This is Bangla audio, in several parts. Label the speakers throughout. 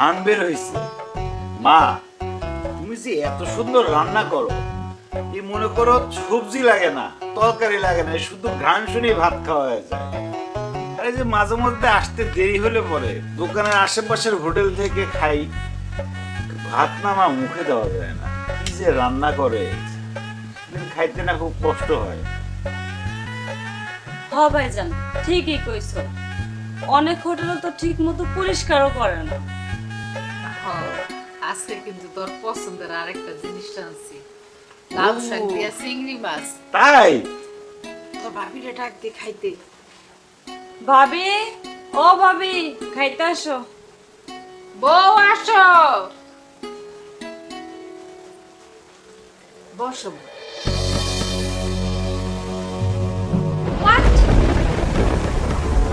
Speaker 1: ঘ্রাণ বের হইছে। মা, তুমি যে এত সুন্দর রান্না করো, এই মনে করো সবজি লাগে না, তরকারি লাগে না, শুধু ঘ্রাণ শুনেই ভাত খাওয়া হয়ে যায়। আর এই যে মাঝে মধ্যে আসতে দেরি হলে পরে দোকানের আশেপাশের হোটেল থেকে খাই, ভাত না আমার মুখে দেওয়া যায় না। কি যে রান্না করে, খাইতে না খুব কষ্ট হয়।
Speaker 2: হ ভাইজান, ঠিকই কইছো। অনেক হোটেলে তো ঠিক মতো পরিষ্কারও করে না।
Speaker 3: আজকে কিন্তু তোর পছন্দের আরেকটা জিনিস আনছি, লাউ শাক দিয়া চিংড়ি মাছ।
Speaker 1: তাই
Speaker 3: তোর ভাবিরে ডাক দিয়ে খাইতে।
Speaker 2: ভাবি, ও ভাবি, খাইতে আসো।
Speaker 3: বউ আসো, বসো।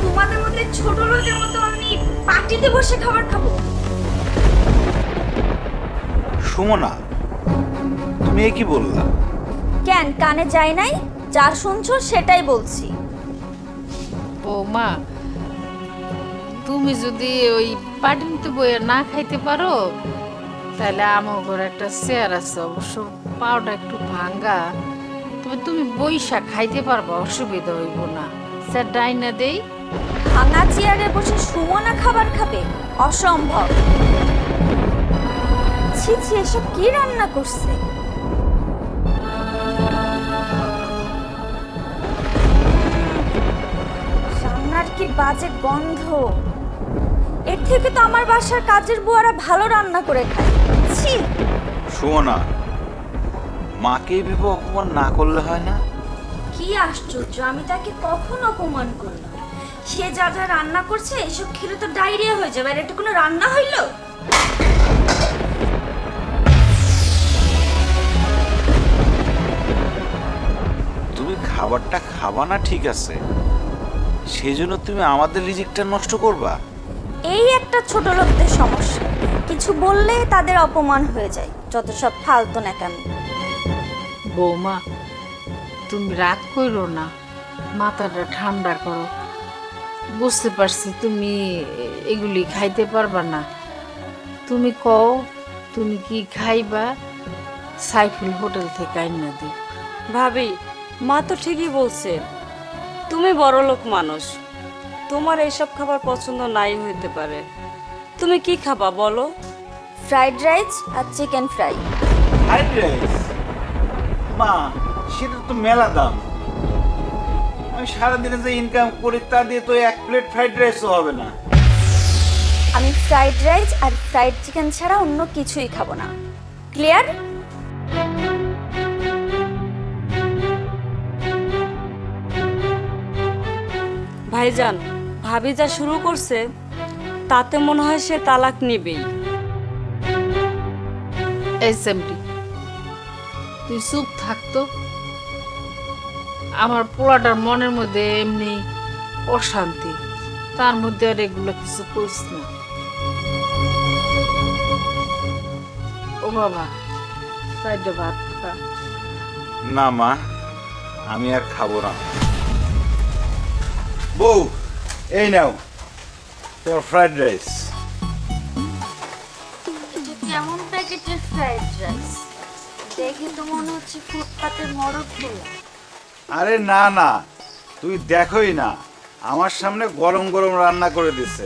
Speaker 4: তোমাদের মধ্যে ছোট লোকের মতো আমি পার্টিতে বসে খাবার খাবো?
Speaker 1: সুমনা, তুমি এ কি বললা?
Speaker 4: কেন কানে যায় নাই? যা শুনছো সেটাই বলছি।
Speaker 3: বৌমা, তুমি যদি ওই পাটিতে বইয়ে না খাইতে পারো, তাহলে আমার ঘরে একটা চেয়ার আছে, অবশ্য পাওটা একটু ভাঙ্গা, তবে তুমি বইসা খাইতে পারবা, অসুবিধা হইব না। স্যার ডাইনা দেই।
Speaker 4: ভাঙা চেয়ারে বসে সুমনা খাবার খাবে? অসম্ভব। ছি ছি, এসব কি রান্না করছে? রান্নার কি বাজে গন্ধ! এর থেকে তো আমার বাসার কাজের বুয়ারা ভালো রান্না করে খায়। ছি!
Speaker 1: সুমনা, মাকে এইভাবে অপমান না করলে হয় না?
Speaker 4: কি আশ্চর্য, আমি তাকে কখন অপমান করলাম? সে যা যা রান্না করছে এসব খেলে তো ডায়রিয়া হয়ে যাবে। আর এটা কোনো রান্না হইলো?
Speaker 1: তুমি খাবারটা খাবা না ঠিক আছে, সেই জন্য তুমি আমাদের রিজিকটা নষ্ট করবা?
Speaker 4: এই একটা ছোট লোকদের সমস্যা, কিছু বললে তাদের অপমান হয়ে যায়। যত সব ফালতু ন্যাকামি।
Speaker 3: বৌমা, তুমি রাগ করো না, মাথাটা ঠান্ডা করো। বুঝতে পারছি তুমি এগুলি খাইতে পারবা না। তুমি কও তুমি কি খাইবা, সাইফুল হোটেল থেকে আইনা দিই।
Speaker 2: ভাবি, মা তো ঠিকই বলছে। তুমি বড়লোক মানুষ, তোমার এইসব খাবার পছন্দ নাই হইতে পারে। তুমি কি খাবা বলো?
Speaker 4: ফ্রাইড রাইস আর চিকেন ফ্রাই।
Speaker 1: Fried rice? মা, সেটা তো মেলা দাম। আমি সারাদিনে যে ইনকাম করি তা দিয়ে তো এক প্লেট ফ্রাইড রাইসও হবে না।
Speaker 4: আমি ফ্রাইড রাইস আর ফ্রাইড চিকেন ছাড়া অন্য কিছুই খাবো না। ক্লিয়ার?
Speaker 2: ভাইজান, ভাবি যা শুরু করছে তাতে মনে হয় সে তালাক নিবেই।
Speaker 3: এই সেমটি, তুই চুপ থাকতো। আমার পোলাটার মনের মধ্যে এমনি অশান্তি, তার মধ্যে আর এগুলো কিছু করিস না। ও বাবা, সাইডে ভাত খা।
Speaker 1: না মা, আমি আর খাবো না। বউ, এই নাও তোমার ফ্রাইড রাইস।
Speaker 4: এটা কেমন প্যাকেটের ফ্রাইড রাইস? দেখে তো মনে হচ্ছে ফুটপাতের মরক পোলা।
Speaker 1: আরে না না, তুই দেখোই না, আমার সামনে গরম গরম রান্না করে দিছে।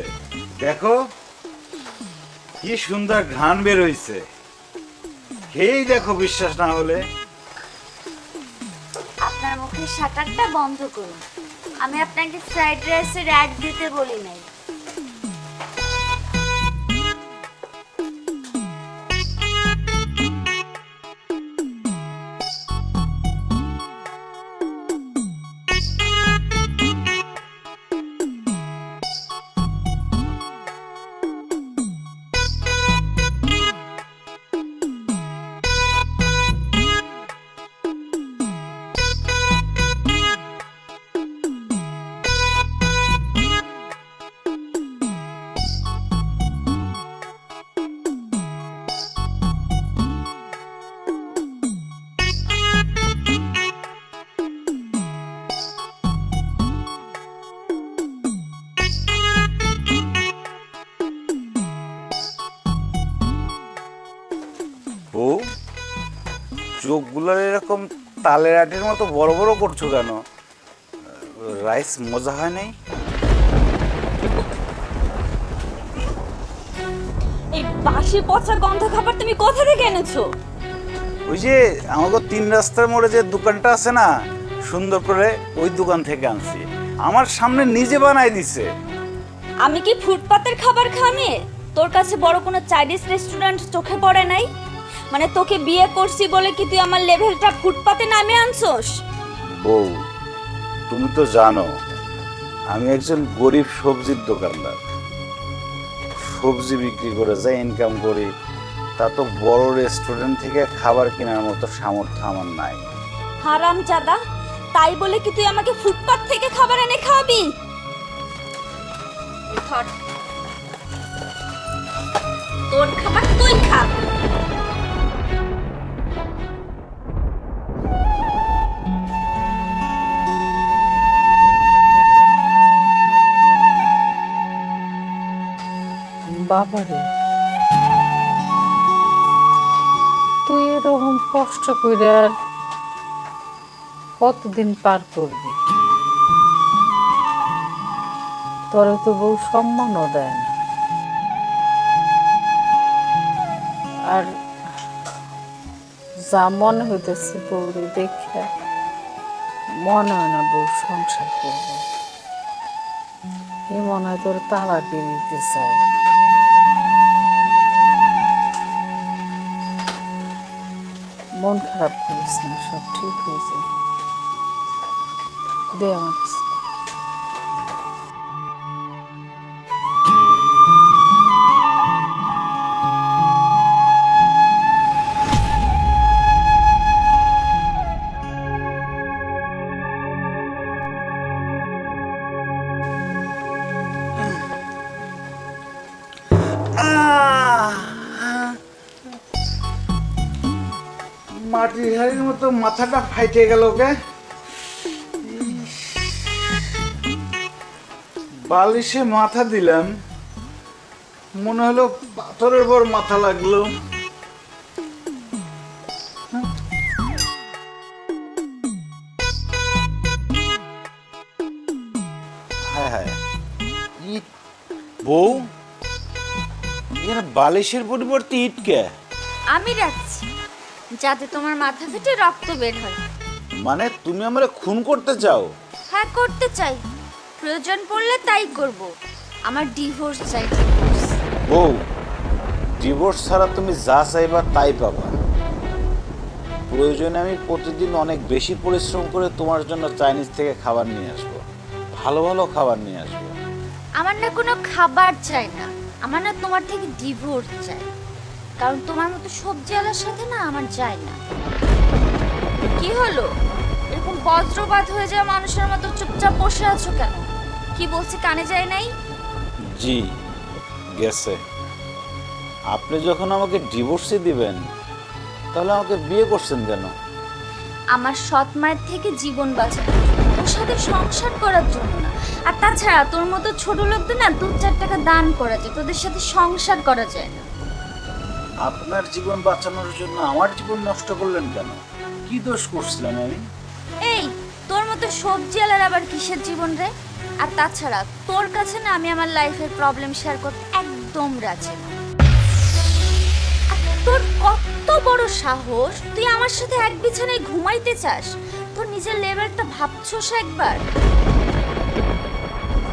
Speaker 1: দেখো কি সুন্দর ঘ্রাণ বের হইছে, খেয়েই দেখো, বিশ্বাস না হলে।
Speaker 4: আপনার মুখের শাটারটা বন্ধ করুন। আমি আপনাকে ফ্রাইড রাইসের অ্যাড দিতে বলি নাই।
Speaker 1: চোখগুলোর এরকম তালের আটির মতো বড় বড় করছো কেন? রাইস মজা হয় নাই?
Speaker 2: এই বাসি পচা গন্ধ খাবার তুমি কোথা থেকে এনেছো?
Speaker 1: ওই যে আমাকে 3 রাস্তার মোড়ে যে দোকানটা আছে না, সুন্দর করে ওই দোকান থেকে আনছি। আমার সামনে নিজে বানাই দিছে।
Speaker 2: আমি কি ফুটপাতের খাবার খামি? তোর কাছে বড় কোনো চাইনিজ রেস্টুরেন্ট চোখে পড়ে নাই? মানে তোকে বিয়ে করছি বলে কি তুই আমার লেভেলটা ফুটপাতে নামে আনছস?
Speaker 1: বউ, তুমি তো জানো আমি একজন গরিব সবজির দোকানদার। সবজি বিক্রি করে যা ইনকাম করি তা তো বড় রেস্টুরেন্ট থেকে খাবার কেনার মতো সামর্থ্য আমার নাই।
Speaker 2: হারামজাদা, তাই বলে কি তুই আমাকে ফুটপাত থেকে খাবার এনে খাওয়াবি? ধর, তোর খাবার তুই খা।
Speaker 3: বাবারে, তুই এরকম কষ্ট করে আর কতদিন পার করবি? তোরে তো বউ সম্মানও দেয় না, আর যা মনে হইতেছে বউরে দেখে মনে হয় না বউ সংসার করবে। এ মনে হয় তোর তালা দিয়ে দিতে চায়। মন খারাপ করিস না, সব ঠিক হয়ে যায়। দে আমার কাছে।
Speaker 1: মাটির হাড়ির মতো মাথাটা ফাইটে গেল কে? বালিশে মাথা দিলাম, মনে হলো পাথরের পর মাথা লাগলো। হায় হায়, ইট! বউ, এখানে বালিশের পরিবর্তে ইট কে?
Speaker 4: আমি রাখছি যাতে তোমার মাথা ফেটে রক্ত বের হয়।
Speaker 1: মানে তুমি আমারে খুন করতে চাও?
Speaker 4: হ্যাঁ, করতে চাই। প্রয়োজন পড়লে তাই করব। আমার ডিভোর্স চাই, ডিভোর্স।
Speaker 1: বউ, ডিভোর্স ছাড়া তুমি যা চাইবা তাই পাবা। প্রয়োজনে আমি প্রতিদিন অনেক বেশি পরিশ্রম করে তোমার জন্য চাইনিজ থেকে খাবার নিয়ে আসবো, ভালো ভালো খাবার নিয়ে আসবো।
Speaker 4: আমার না কোনো খাবার চাই না, আমার না তোমার থেকে ডিভোর্স চাই। কারণ তোমার মতো সবজিওয়ালার সাথে না আমার যায় না। কি হলো, এরকম বজ্রপাত হয়ে যাওয়া মানুষের মতো চুপচাপ বসে আছো কেন? কি বলছি কানে যায় নাই?
Speaker 1: জি, গেছে। আপনি যখন আমাকে ডিভোর্সই দিবেন তাহলে আমাকে বিয়ে করছেন কেন?
Speaker 4: আমার সৎ মায়ের থেকে জীবন বাঁচানোর জন্য, তোর সাথে সংসার করার জন্য না। আর তাছাড়া তোর মতো ছোট লোকদের না 2-4 টাকা দান করা যায়, তোদের সাথে সংসার করা যায় না।
Speaker 1: আপনার জীবন বাঁচানোর জন্য আমার জীবন নষ্ট করলেন কেন? কি দোষ করছিলাম আমি?
Speaker 4: এই, তোর মতো সবজিওয়ালার আবার কিসের জীবন রে? আর তাছাড়া তোর কাছে না আমি আমার লাইফের প্রবলেম শেয়ার করতে একদম রাজি না। আর তোর কত বড় সাহস, তুই আমার সাথে এক বিছানায় ঘুমাইতে চাস? তোর নিজের লেভেলটা ভাবছোস একবার?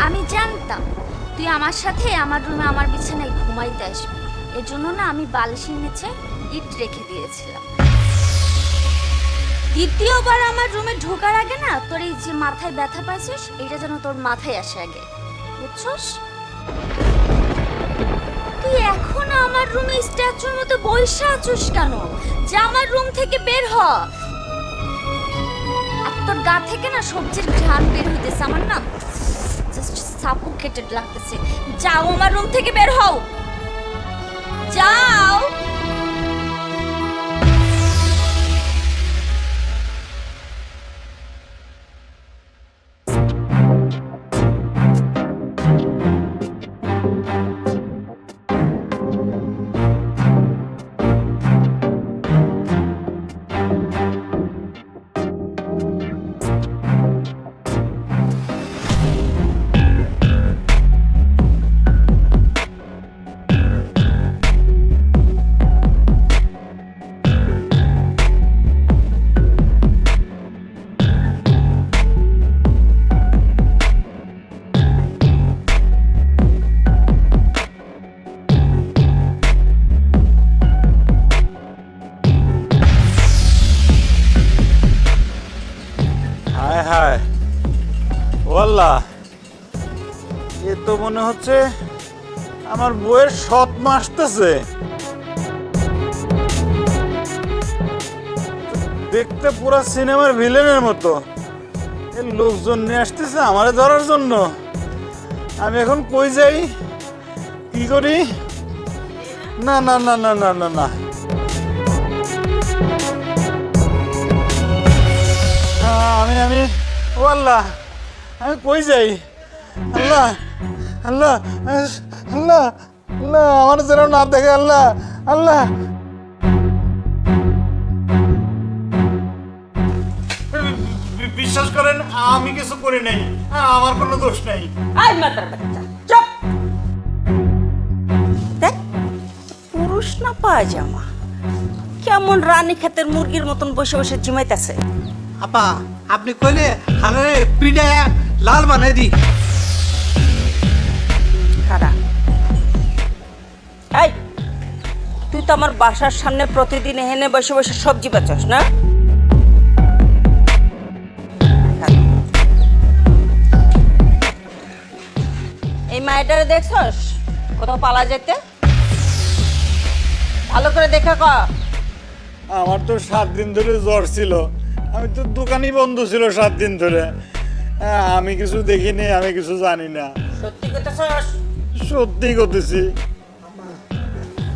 Speaker 4: আমি জানতাম তুই আমার সাথে আমার রুমে আমার বিছানায় ঘুমাইতে আসবি, এজন্য না আমি বালিশের নিচে ইট রেখে দিয়েছিলাম। দ্বিতীয়বার আমার রুমে ঢোকার আগে না তোর এই যে মাথায় ব্যথা পাচ্ছিস, এটা যেন তোর মাথায় আসে আগে, বুঝছস? তুই এখনো আমার রুমে স্ট্যাচুর মতো বসে আছিস কেন? যে আমার রুম থেকে বের হ। আর তোর গা থেকে না সবজির ঘ্রাণ বের হইতেছে, আমার না জাস্ট সাফোকেটেড লাগতেছে। যাও আমার রুম থেকে বের হও, যাও।
Speaker 1: হায় হায় ওয়াল্লাহ, এ তো মনে হচ্ছে আমার বউয়ের সৎ মা আসতেছে। দেখতে পুরা সিনেমার ভিলেনের মতো। এই লোকজন নিয়ে আসতেছে আমারে ধরার জন্য। আমি এখন কই যাই, কি করি? না না না না না না না, আমি আমি ও আল্লাহ, আমি কই যাই? আল্লাহ আল্লাহ আল্লাহ আল্লাহ, আমার যেন না দেখে। আল্লাহ আল্লাহ, বিশ্বাস করেন আমি কিছু করি নাই, আমার কোনো দোষ নাই।
Speaker 5: আই মাতার বাচ্চা চুপ! দেখ, পুরুষ না পায়জামা, কেমন রানী ক্ষেতের মুরগির মতন বসে বসে ঝিমাইতেছে।
Speaker 6: আপা আপনি কইলে হারে পিড়ায় লাল বানাই দি।
Speaker 5: খারা এই, তুই তো আমার বাসার সামনে প্রতিদিন এখানে বসে বসে সবজি বেচস না? এই মায়েটারে দেখছস কোথাও পালা যেতে? ভালো করে দেখা কর।
Speaker 1: আমার তো 7 দিন ধরে জ্বর ছিল, আমি তো দোকানই বন্ধ ছিল 7 দিন ধরে। আমি কিছু দেখিনি, আমি কিছু জানি না।
Speaker 5: সত্যি কইতেছস?
Speaker 1: সত্যি করতেছি।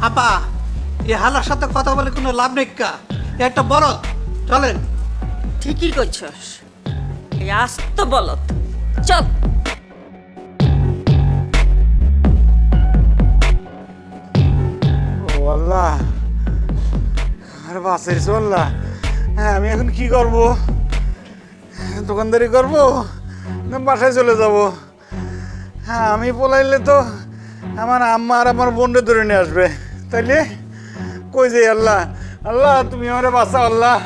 Speaker 6: আপা এই হালার সাথে কথা বলে কোনো লাভ নেই কা, এ একটা বলদ। চলেন।
Speaker 5: ঠিকই কইছস, এই আস্ত বলত। চল।
Speaker 1: ও আল্লাহ, আর বাঁচাইছো আল্লাহ। আমি এখন কি করব? দোকানদারি করব না বাসায় চলে যাব? আমি পলাইলে তো আমার আম্মা আর আমার বোনরে ধরে নিয়ে আসবে। তাইলে কই যাই? আল্লাহ আল্লাহ, তুমি আমারে বাঁচাও আল্লাহ।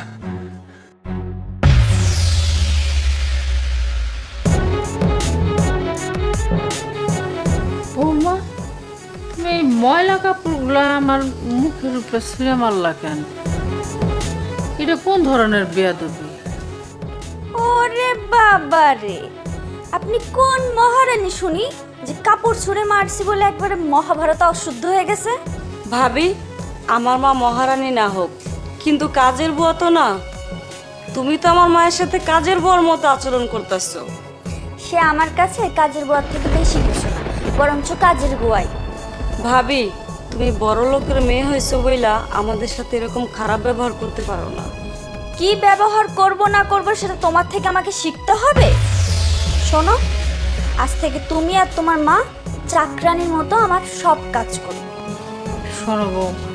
Speaker 3: বৌমা, তুমি এই ময়লা কাপড়গুলো আমার মুখের উপরে ছুঁড়ে মারলা কেন? এটা কোন ধরনের বেয়াদবি?
Speaker 2: ওরে বাবা রে, আপনি কোন মহারানী শুনি যে কাপড় ছুঁড়ে মারছি বলে একবারে মহাভারত অশুদ্ধ হয়ে গেছে?
Speaker 5: ভাবি, আমার মা মহারানী না হোক, কিন্তু কাজের বুয়া তো না। তুমি তো আমার মায়ের সাথে কাজের বুয়ার মতো আচরণ করতেছো।
Speaker 2: সে আমার কাছে কাজের বুয়ার থেকে বেশি কিছু না, বরঞ্চ কাজের বুয়াই।
Speaker 5: ভাবি, তুমি বড় লোকের মেয়ে হয়েছো বইলা আমাদের সাথে এরকম খারাপ ব্যবহার করতে পারো না।
Speaker 2: কি ব্যবহার করব না করব সেটা তোমার থেকে আমাকে শিখতে হবে। শোনো, আজ থেকে তুমি আর তোমার মা চাকরানির মতো আমার সব কাজ করবে।
Speaker 3: শোনো বৌমা,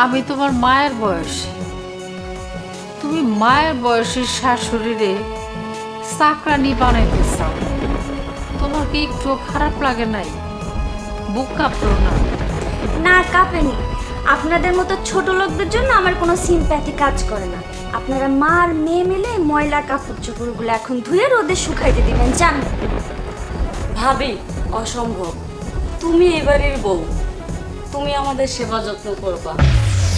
Speaker 3: আমি তোমার মায়ের বয়সী। তুমি মায়ের বয়সী শাশুড়িরে চাকরানি বানাইতে চাও, তোমার কি একটু খারাপ লাগে নাই? বুক কাঁপলো না?
Speaker 2: না, কাঁপেনি। আপনাদের মতো ছোট লোকদের জন্য আমার কোনো সিম্প্যাথি কাজ করে না। আপনারা মা আর মেয়ে মিলে ময়লা কাপড় চোপড়গুলো এখন ধুয়ে রোদে শুকাইতে দিবেন, জান?
Speaker 5: ভাবি, অসম্ভব। তুমি এবারের বউ, তুমি আমাদের সেবা যত্ন করবা।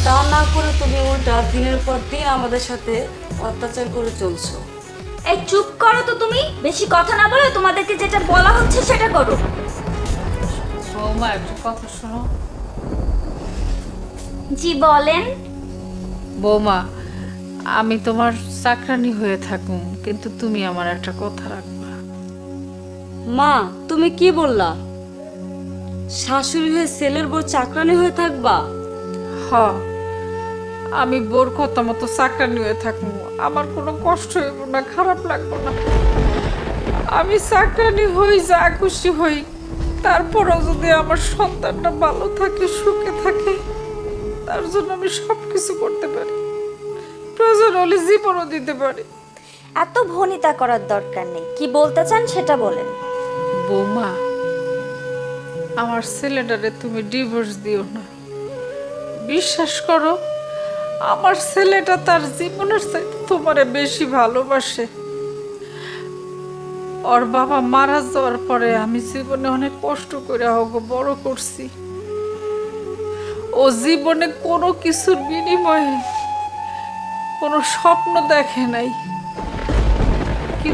Speaker 5: তা না করে তুমি উল্টা দিনের পর দিন আমাদের সাথে অত্যাচার করে চলছো।
Speaker 2: এই চুপ করো তো তুমি, বেশি কথা না বলে তোমাদেরকে যেটা বলা হচ্ছে সেটা করো।
Speaker 3: বৌমা, একটু কথা শোনো।
Speaker 2: জি বলেন।
Speaker 3: বৌমা, আমি তোমার চাকরানি হয়ে থাকুম, কিন্তু তুমি আমার একটা কথা রাখবা।
Speaker 5: মা, তুমি কি বললা? শাশুড়ি হয়ে ছেলের বউ চাকরানি হয়ে থাকবা?
Speaker 3: হ, আমি বোর কথা মতো চাকরানি হয়ে থাকবো। আমার কোনো কষ্ট হইব না, খারাপ লাগবে না। আমি চাকরানি হই, যা খুশি হই, তারপরও যদি আমার সন্তানটা ভালো থাকে, সুখে থাকে, তার জন্য আমি সব কিছু করতে পারি। প্রয়োজন হলে জীবনও দিতে পারি।
Speaker 2: এত ভনিতা করার দরকার নেই, কি বলতে চান সেটা বলেন।
Speaker 3: বৌমা, আমার ছেলেটারে তুমি ডিভোর্স দিও না। বিশ্বাস করো, আমার ছেলেটা তার জীবনের চাইতে তোমারে বেশি ভালোবাসে। ওর বাবা মারা যাওয়ার পরে আমি জীবনে অনেক কষ্ট করে ওকে বড় করছি। ও জীবনে কোনো কিছুর বিনিময়ে কোনো স্বপ্ন দেখে নাই।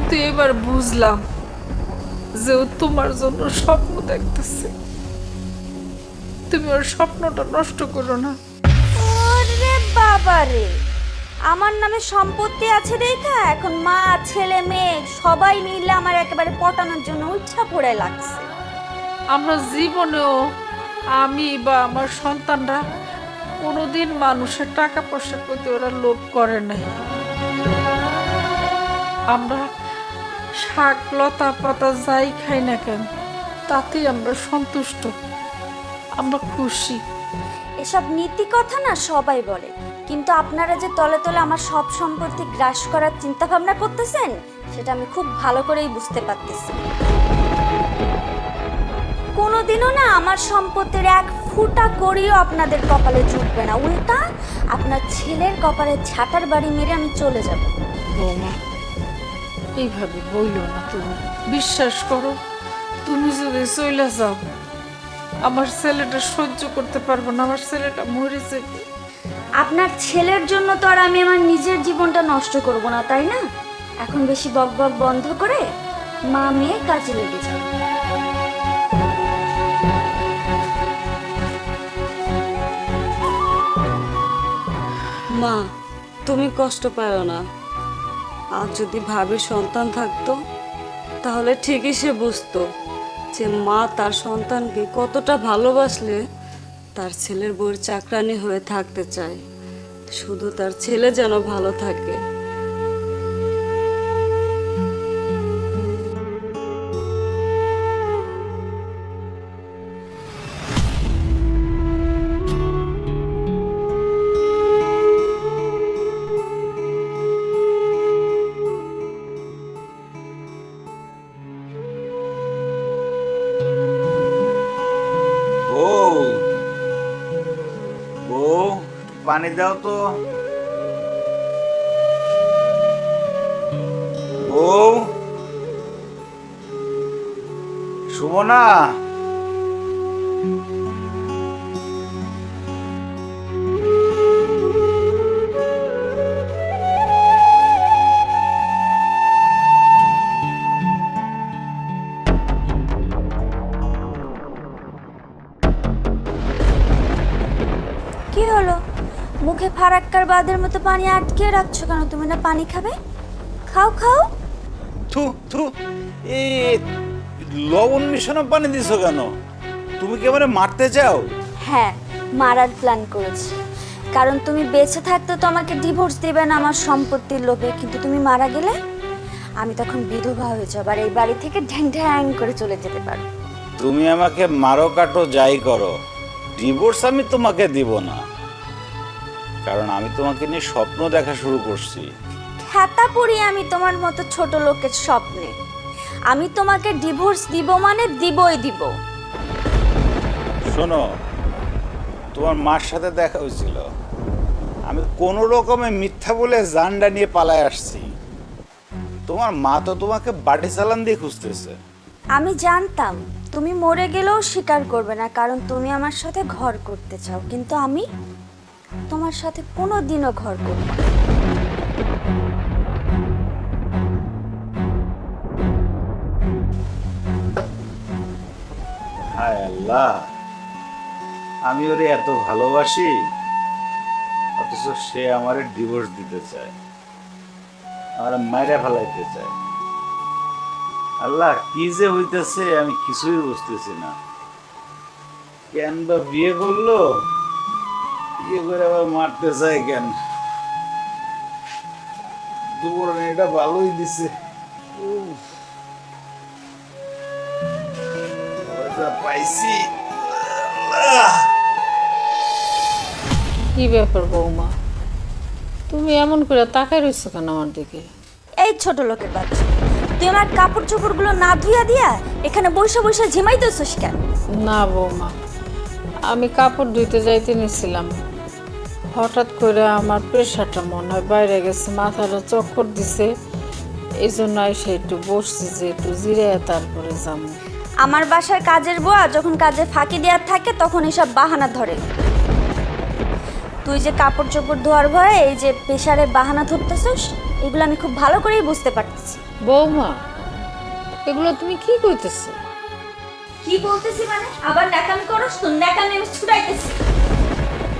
Speaker 3: কিন্তু এবার বুঝলাম যে ও তোমার জন্য স্বপ্ন দেখতেছে। তুমি ওর স্বপ্নটা নষ্ট করো না।
Speaker 2: ওরে বাবা রে, আমার নামে সম্পত্তি আছে দেখা এখন মা ছেলে মেয়ে সবাই মিলে আমার একেবারে পটানোর জন্য উচ্ছা পড়ে লাগছে।
Speaker 3: আমরা জীবনেও, আমি বা আমার সন্তানরা কোনোদিন মানুষের টাকা পয়সা করতে ওরা লোভ করে নাই। আমরা শাক লতা পাতা যাই খাই না কেন তাতেই আমরা সন্তুষ্ট, আমরা খুশি।
Speaker 2: এসব নীতি কথা না সবাই বলে, কিন্তু আপনারা যে তলে তলে আমার সব সম্পত্তি গ্রাস করার চিন্তা ভাবনা করতেছেন সেটা আমি খুব ভালো করেই বুঝতে পারতেছি। কোনোদিনও না আমার সম্পত্তির এক ফুটা করিও আপনাদের কপালে জুটবে না, উল্টা আপনার ছেলের কপালে ঝাঁটার বাড়ি মেরে আমি চলে যাব।
Speaker 3: বৌমা, এইভাবে বইলো না, তুমি বিশ্বাস করো, তুমি যদি চলে যাও আমার ছেলেটা সহ্য করতে পারবো না, আমার ছেলেটা মরে যাবে।
Speaker 2: আপনার ছেলের জন্য তো আর আমি আমার নিজের জীবনটা নষ্ট করব না, তাই না? এখন বেশি বক বক বন্ধ করে মা মেয়ে কাজে লেগে যাও।
Speaker 5: মা, তুমি কষ্ট পাও না। আর যদি ভাবির সন্তান থাকতো তাহলে ঠিকই সে বুঝতো যে মা তার সন্তানকে কতটা ভালোবাসলে তার ছেলের বউয়ের চাকরানি হয়ে থাকতে চায়, শুধু তার ছেলে যেন ভালো থাকে।
Speaker 1: বউ, বউ, পানি দাও তো। বউ, সুমনা,
Speaker 2: কি হলো, মুখে ফারাক্কার বাদের মতো পানি আটকে রাখছো কেন? তুমি না পানি খাবে? খাও খাও।
Speaker 1: থু থু, এই লবণ মিশানো পানি দিছো কেন? তুমি কি আমারে মারতে চাও?
Speaker 2: হ্যাঁ, মারার প্ল্যান করেছি, কারণ তুমি বেঁচে থাকতে তো আমাকে ডিভোর্স দেবে না আমার সম্পত্তির লোভে, কিন্তু তুমি মারা গেলে আমি তখন বিধবা হয়ে যাব আর এই বাড়ি থেকে ঢ্যাং ঢ্যাং করে চলে যেতে পারো।
Speaker 1: তুমি আমাকে মারো কাটো যাই করো, ডিভোর্স আমি তোমাকে দিব না, কারণ আমি তোমাকে নিয়ে স্বপ্ন দেখা শুরু করছি।
Speaker 2: খ্যাতা পড়ি আমি তোমার মতো ছোট লোকের স্বপ্নে। আমি তোমাকে ডিভোর্স দিব মানে দিবই দিব।
Speaker 1: শোনো, তোমার মার সাথে দেখা হয়েছিল, আমি কোনো রকমে মিথ্যা বলে জানডা নিয়ে পালায় আসছি। তোমার মা তো তোমাকে বাটি চালান দিয়ে খুঁজতেছে।
Speaker 2: আমি জানতাম তুমি মরে গেলেও স্বীকার করবে না, কারণ তুমি আমার সাথে ঘর করতে চাও, কিন্তু আমি তোমার সাথে কোনোদিনও ঘর করব না।
Speaker 1: হায় আল্লাহ, আমি ওরে এত ভালোবাসি অথচ সে আমারে ডিভোর্স দিতে চায়, আমার মাইরা ফেলাইতে চায়। আল্লাহ, কি যে হইতেছে আমি কিছুই বুঝতেছি না। কেন বা বিয়ে করলো, বিয়ে করে আবার মারতে চায় কেন? দুপুর এটা ভালোই দিছে। উফ, যা পাইছি। আল্লাহ,
Speaker 3: কি ব্যাপার বৌমা, তুমি এমন করে তাকাই রইছো কেন আমার দিকে?
Speaker 2: এই ছোট লোকের বাচ্চা, তুই আমার কাপড় চোপড়গুলো না ধুইয়া দিয়া এখানে বসে বসে ঝিমাইতেছিস কেন?
Speaker 3: না বৌমা, আমি কাপড় ধুইতে যাইতে নিছিলাম, হঠাৎ করে আমার প্রেশারটা মনে হয় বাইরে গেছে, মাথাটা চক্কর দিছে, এই জন্য এসে একটু বসছি যে একটু জিরে তারপরে যাবো।
Speaker 2: আমার বাসার কাজের বুয়া যখন কাজে ফাঁকি দেওয়ার থাকে তখন এসব বাহানা ধরে। তুই যে কাপড় চোপড় ধোয়ার ভয়ে এই যে প্রেশারে বাহানা ধরতেছিস, এগুলো আমি খুব ভালো করেই বুঝতে পারতেছি।
Speaker 3: বৌমা, এগুলো তুমি কি কইতেছো?
Speaker 2: কি বলতেছি মানে? আবার ন্যাকামি করস তো? ন্যাকামি আমি ছুটাইতেছি।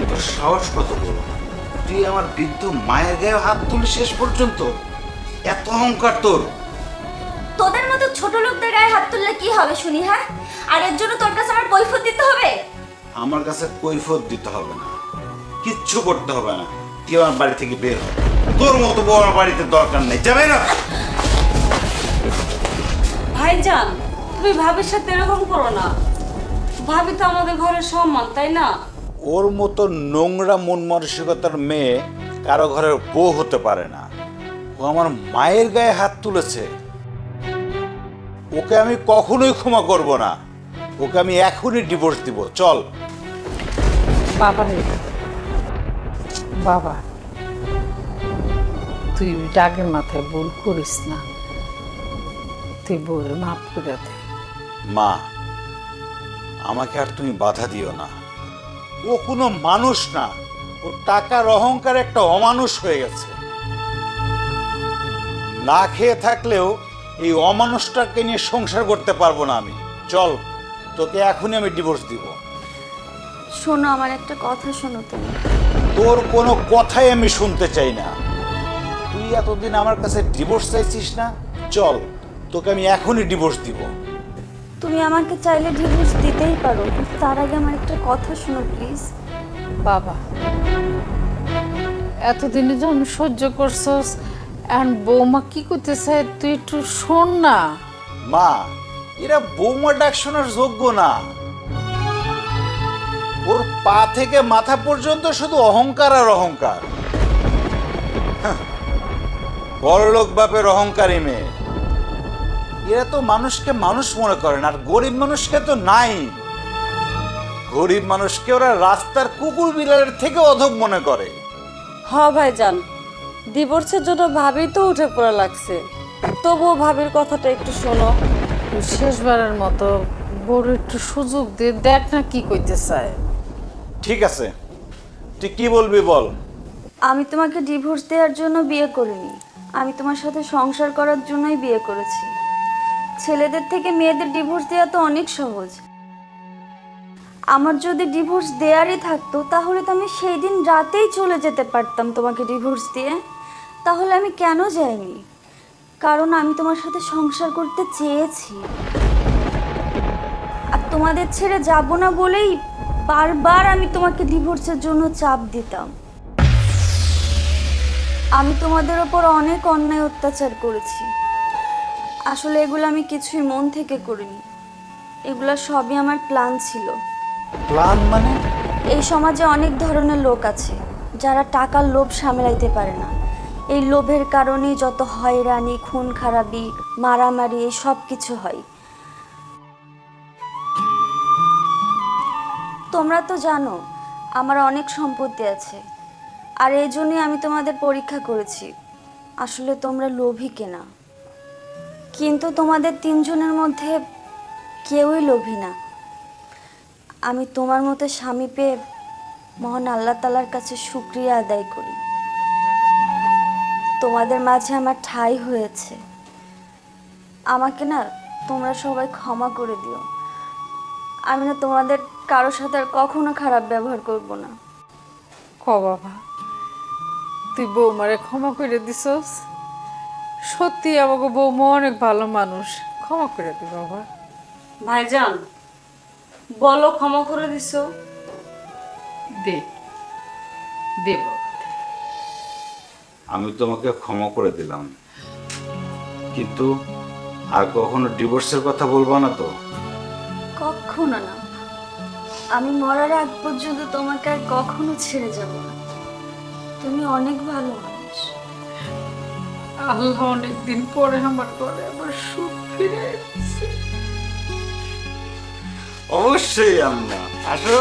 Speaker 1: তোর সাহস কত বড়, তুই আমার বৃদ্ধ মায়ের গায়ে হাত তুলি শেষ পর্যন্ত? এত অহংকার তোর?
Speaker 2: তোদের মতো ছোট লোকদের গায়ে হাত তুললে কি হবে শুনি, হ্যাঁ? আর এর জন্য তোর কাছে আমার কৈফিয়ত দিতে হবে?
Speaker 1: আমার কাছে কৈফিয়ত দিতে হবে না, কিচ্ছু করতে হবে না। তুই আমার বাড়ি থেকে বের হ। তোর মতো বউ আমার বাড়িতে দরকার নেই, যাবে না।
Speaker 5: ভাইজান, তুমি ভাবির সাথে এরকম করো না। ভাবি তো আমাদের ঘরের সম্মান, তাই না?
Speaker 1: ওর মতো নোংরা মন মানসিকতার মেয়ে কারো ঘরের বউ হতে পারে না। ও আমার মায়ের গায়ে হাত তুলেছে, ওকে আমি কখনোই ক্ষমা করব না। ওকে আমি এখনই ডিভোর্স দিব। চল।
Speaker 3: বাবা রে বাবা, তুই রাগের মাথায় ভুল করিস না, তুই বউরে মাফ করে দে।
Speaker 1: মা, আমাকে আর তুমি বাধা দিও না। ও কোনো মানুষ না, ওর টাকার অহংকার একটা অমানুষ হয়ে গেছে। না খেয়ে থাকলেও এই অমানুষটাকে নিয়ে সংসার করতে পারবো না আমি। চল, তোকে এখনই আমি ডিভোর্স দিব।
Speaker 2: শোনো, আমার একটা কথা শোনো তুমি।
Speaker 1: তোর কোনো কথাই আমি শুনতে চাই না। তুই এতদিন আমার কাছে ডিভোর্স চাইছিস না? চল, তোকে আমি এখনই ডিভোর্স দিব।
Speaker 2: তুমি আমাকে চাইলে ডিভোর্স দিতেই পারো, কিন্তু তার আগে আমার একটা কথা শোনো প্লিজ।
Speaker 3: বাবা, এতদিনে যখন সহ্য করছস, এখন বৌমা কি করতেছে তুই একটু শোন না।
Speaker 1: মা, এরা বৌমা ডাক শোনার যোগ্য না। ওর পা থেকে মাথা পর্যন্ত শুধু অহংকার আর অহংকার। বড়লোক বাপের অহংকারী মেয়ে। এরা তো মানুষকে মানুষ মনে করে না, আর গরিব মানুষকে তো নাই। গরিব মানুষকে ওরা রাস্তার কুকুর বিড়ালের থেকে অধম মনে করে।
Speaker 5: হ ভাইজান, ডিভোর্সের জন্য ভাবি তো উঠে পড়া লাগছে, তবুও ভাবির কথাটা একটু শোনো।
Speaker 3: শেষবারের মতো বড় একটু সুযোগ দিয়ে দেখ না কি কইতে চায়।
Speaker 1: ঠিক আছে, তুই কি বলবি বল।
Speaker 2: আমি তোমাকে ডিভোর্স দেওয়ার জন্য বিয়ে করিনি, আমি তোমার সাথে সংসার করার জন্যই বিয়ে করেছি। ছেলেদের থেকে মেয়েদের ডিভোর্স দেওয়া তো অনেক সহজ। আমার যদি ডিভোর্স দেওয়ারই থাকতো তাহলে তো আমি সেই দিন রাতেই চলে যেতে পারতাম তোমাকে ডিভোর্স দিয়ে। তাহলে আমি কেন যাইনি? কারণ আমি তোমার সাথে সংসার করতে চেয়েছি। আর তোমাদের ছেড়ে যাব না বলেই বারবার আমি তোমাকে ডিভোর্সের জন্য চাপ দিতাম। আমি তোমাদের ওপর অনেক অন্যায় অত্যাচার করেছি। আসলে এগুলো আমি কিছুই মন থেকে করিনি, এগুলো সবই আমার প্ল্যান ছিল।
Speaker 1: প্ল্যান মানে?
Speaker 2: এই সমাজে অনেক ধরনের লোক আছে যারা টাকার লোভ সামলাইতে পারে না। এই লোভের কারণেই যত হয়রানি, খুন খারাপি, মারামারি এই সব কিছু হয়। তোমরা তো জানো আমার অনেক সম্পত্তি আছে, আর এই জন্যই আমি তোমাদের পরীক্ষা করেছি আসলে তোমরা লোভী কিনা। কিন্তু তোমাদের তিনজনের মধ্যে কেউই লোভী না। আমি তোমার মতো স্বামী পেয়ে মহান আল্লাহ তাআলার কাছে শুকরিয়া আদায় করি। তোমাদের মাঝে আমার ঠাঁই হয়েছে। আমাকে না তোমরা সবাই ক্ষমা করে দিও। আমি না তোমাদের কারোর সাথে আর কখনো খারাপ ব্যবহার করব না।
Speaker 3: ক বাবা, তুই বৌমারে ক্ষমা করে দিছস? সত্যি আমাকে বৌমা অনেক ভালো মানুষ, ক্ষমা করে দি বাবা।
Speaker 5: ভাইজান, বলো ক্ষমা করে দিছো?
Speaker 3: দে দে বাবা।
Speaker 1: আমি তোমাকে ক্ষমা করে দিলাম, কিন্তু আর কখনো ডিভোর্সের কথা বলবো না তো?
Speaker 2: কখনো না। আমি মরার আগ পর্যন্ত তোমাকে আর কখনো ছেড়ে যাব না। তুমি অনেক ভালো মানুষ।
Speaker 3: আল্লাহ অনেকদিন পরে আমার ঘরে আমার সুখ ফিরে এসেছে।
Speaker 1: অবশ্যই আম্মা, আসো।